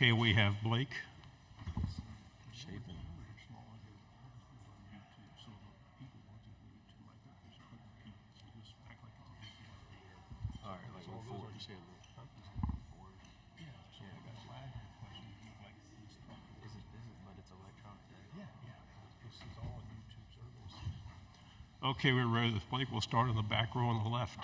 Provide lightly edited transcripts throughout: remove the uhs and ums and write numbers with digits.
Okay, we have Blake Shapen. All right, like on four. You said four. Yeah, but it's electronic, right? Yeah. This is all a YouTube service. Okay, we're ready with Blake. We'll start in the back row on the left.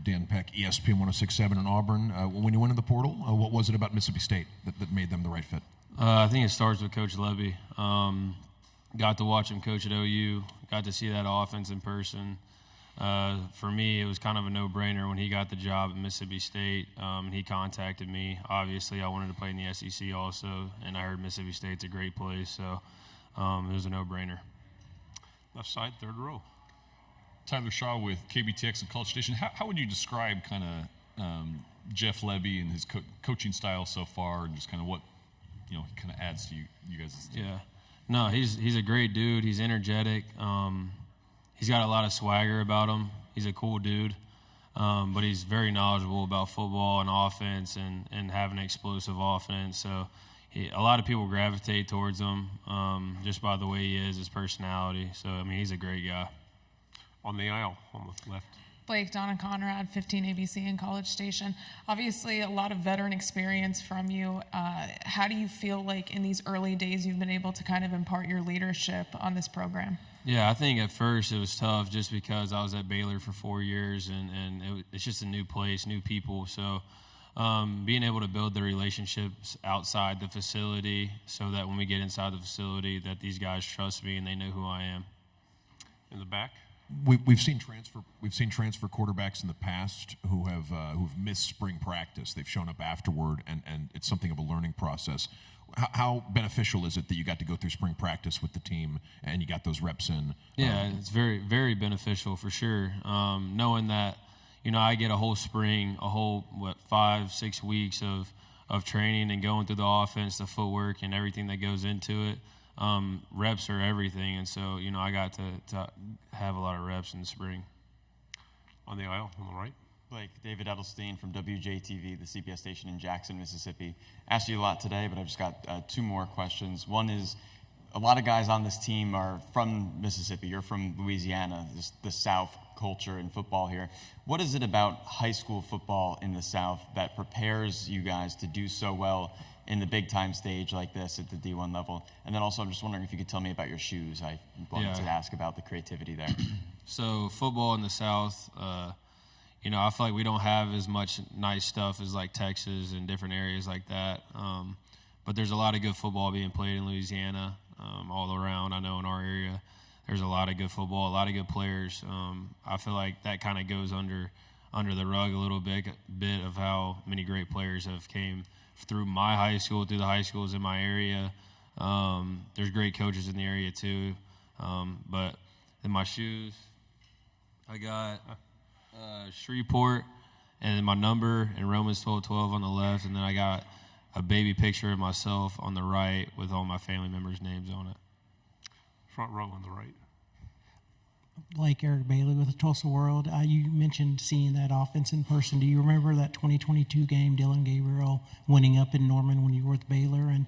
Dan Peck, ESPN 106.7 in Auburn. When you went in the portal, what was it about Mississippi State that made them the right fit? I think it starts with Coach Levy. Got to watch him coach at OU. Got to see that offense in person. For me, it was kind of a no-brainer when he got the job at Mississippi State, and he contacted me. Obviously, I wanted to play in the SEC also, and I heard Mississippi State's a great place, so it was a no-brainer. Left side, third row. Tyler Shaw with KBTX and College Station. How would you describe kind of Jeff Levy and his coaching style so far, and just kind of what he kind of adds to you guys' team? Yeah, no, he's a great dude. He's energetic. He's got a lot of swagger about him. He's a cool dude, but he's very knowledgeable about football and offense and having an explosive offense. So a lot of people gravitate towards him just by the way he is, his personality. So I mean, he's a great guy. On the aisle, on the left. Blake, Donna Conrad, 15 ABC and College Station. Obviously, a lot of veteran experience from you. How do you feel like in these early days you've been able to kind of impart your leadership on this program? Yeah, I think at first it was tough just because I was at Baylor for 4 years and it's just a new place, new people. So being able to build the relationships outside the facility so that when we get inside the facility that these guys trust me and they know who I am. In the back. We've seen transfer quarterbacks in the past who've missed spring practice. They've shown up afterward, and it's something of a learning process. How beneficial is it that you got to go through spring practice with the team and you got those reps in? Yeah, it's very, very beneficial for sure. Knowing that, I get a whole spring, 5-6 weeks of training and going through the offense, the footwork, and everything that goes into it. Reps are everything, and so I got to have a lot of reps in the spring. On the aisle, on the right. Blake, David Edelstein from WJTV, the CBS station in Jackson, Mississippi. Asked you a lot today, but I've just got two more questions. One is, a lot of guys on this team are from Mississippi. You're from Louisiana, the South culture in football here. What is it about high school football in the South that prepares you guys to do so well in the big-time stage like this at the D1 level? And then also, I'm just wondering if you could tell me about your shoes. I wanted to ask about the creativity there. So football in the South, I feel like we don't have as much nice stuff as like Texas and different areas like that. But there's a lot of good football being played in Louisiana all around. I know in our area there's a lot of good football, a lot of good players. I feel like that kind of goes under the rug a little bit of how many great players have came through my high school, through the high schools in my area. There's great coaches in the area too. But in my shoes, I got Shreveport and my number and Romans 12:12 on the left, and then I got a baby picture of myself on the right with all my family members' names on it. Front row on the right. Blake, Eric Bailey with the Tulsa World. You mentioned seeing that offense in person. Do you remember that 2022 game, Dylan Gabriel winning up in Norman when you were with Baylor? And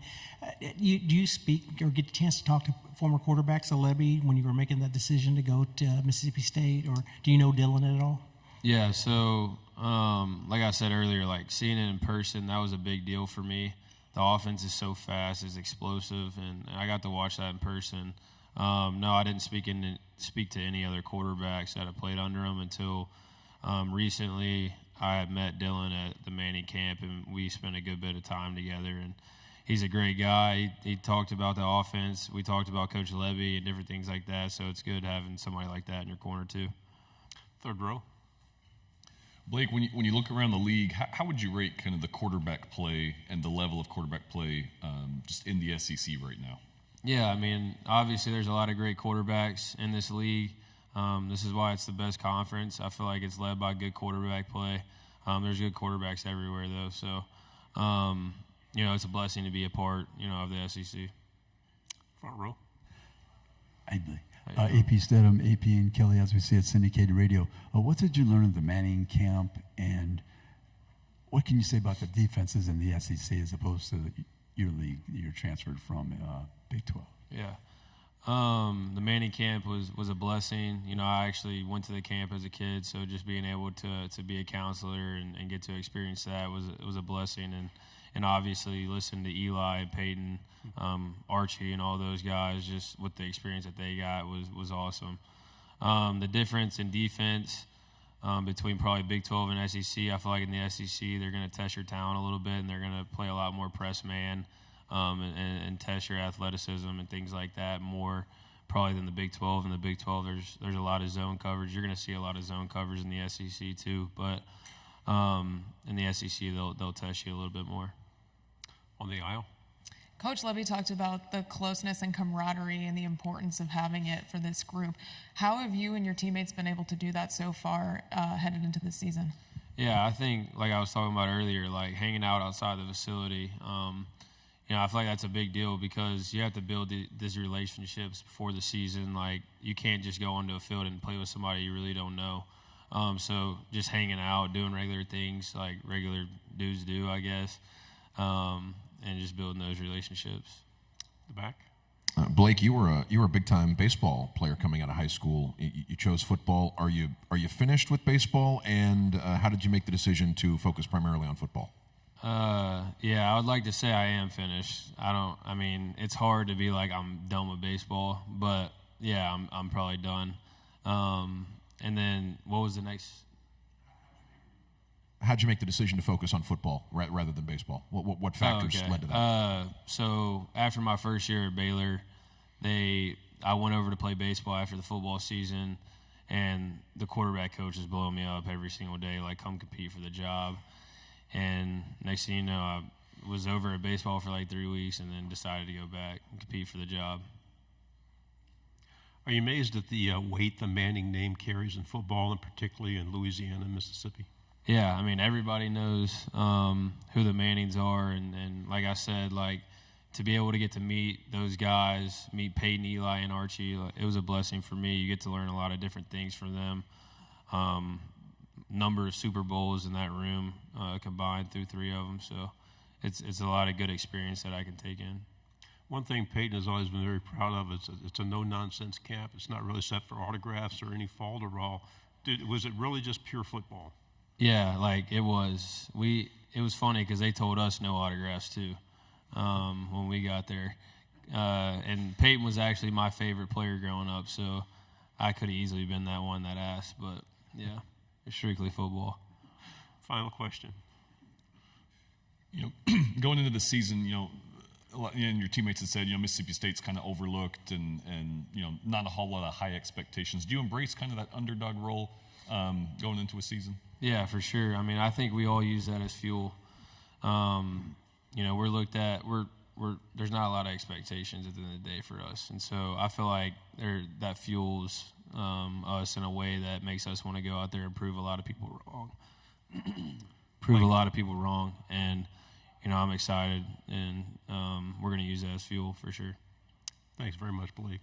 do you speak or get a chance to talk to former quarterbacks, Levy, when you were making that decision to go to Mississippi State? Or do you know Dylan at all? Yeah, so like I said earlier, like seeing it in person, that was a big deal for me. The offense is so fast, it's explosive, and I got to watch that in person. No, I didn't speak to any other quarterbacks that have played under him until recently. I had met Dylan at the Manning camp, and we spent a good bit of time together. And he's a great guy. He talked about the offense. We talked about Coach Levy and different things like that. So it's good having somebody like that in your corner too. Third row. Blake, when you look around the league, how would you rate kind of the quarterback play and the level of quarterback play just in the SEC right now? Yeah, I mean, obviously there's a lot of great quarterbacks in this league. This is why it's the best conference. I feel like it's led by good quarterback play. There's good quarterbacks everywhere, though. So, it's a blessing to be a part, of the SEC. Front row. Hey, Blake. AP Stedham, AP and Kelly, as we see at syndicated radio. What did you learn at the Manning camp, and What can you say about the defenses in the SEC as opposed to your league that you're transferred from, Big 12? Yeah. The Manning camp was a blessing. You know, I actually went to the camp as a kid, so just being able to be a counselor and get to experience that was a blessing. And obviously listen to Eli and Peyton, Archie and all those guys, just with the experience that they got was awesome. The difference in defense between probably Big 12 and SEC, I feel like in the SEC they're going to test your talent a little bit, and they're going to play a lot more press man and test your athleticism and things like that more probably than the Big 12. In the Big 12, there's a lot of zone coverage. You're going to see a lot of zone coverage in the SEC too, but in the SEC they'll test you a little bit more. On the aisle. Coach Levy talked about the closeness and camaraderie and the importance of having it for this group. How have you and your teammates been able to do that so far headed into this season? Yeah, I think, like I was talking about earlier, like hanging out outside the facility, you know, I feel like that's a big deal because you have to build these relationships before the season. Like, you can't just go onto a field and play with somebody you really don't know. So just hanging out, doing regular things like regular dudes do, I guess, and just building those relationships. The back. Blake, you were a big time baseball player coming out of high school. You chose football. Are you finished with baseball? And how did you make the decision to focus primarily on football? Yeah, I would like to say I am finished. I mean, it's hard to be like I'm done with baseball, but yeah, I'm probably done. And then what was the next? How'd you make the decision to focus on football rather than baseball? What factors led to that? So after my first year at Baylor, I went over to play baseball after the football season, and the quarterback coach was blowing me up every single day, like, come compete for the job. And next thing you know, I was over at baseball for like 3 weeks and then decided to go back and compete for the job. Are you amazed at the weight the Manning name carries in football, and particularly in Louisiana and Mississippi? Yeah, I mean, everybody knows who the Mannings are, and like I said, like, to be able to get to meet those guys, meet Peyton, Eli, and Archie, it was a blessing for me. You get to learn a lot of different things from them. Number of Super Bowls in that room combined through 3 of them, so it's a lot of good experience that I can take in. One thing Peyton has always been very proud of is it's a no-nonsense camp. It's not really set for autographs or any falderall. Was it really just pure football? Yeah, like it was. It was funny because they told us no autographs too when we got there. And Peyton was actually my favorite player growing up, so I could have easily been that one that asked. But yeah, it's strictly football. Final question. You know, going into the season, you know, and your teammates had said, you know, Mississippi State's kind of overlooked and you know, not a whole lot of high expectations. Do you embrace kind of that underdog role going into a season? Yeah, for sure. I mean, I think we all use that as fuel. You know, we're looked at. There's not a lot of expectations at the end of the day for us, and so I feel like that fuels us in a way that makes us want to go out there and prove a lot of people wrong. A lot of people wrong, and you know, I'm excited, and we're going to use that as fuel for sure. Thanks very much, Blake.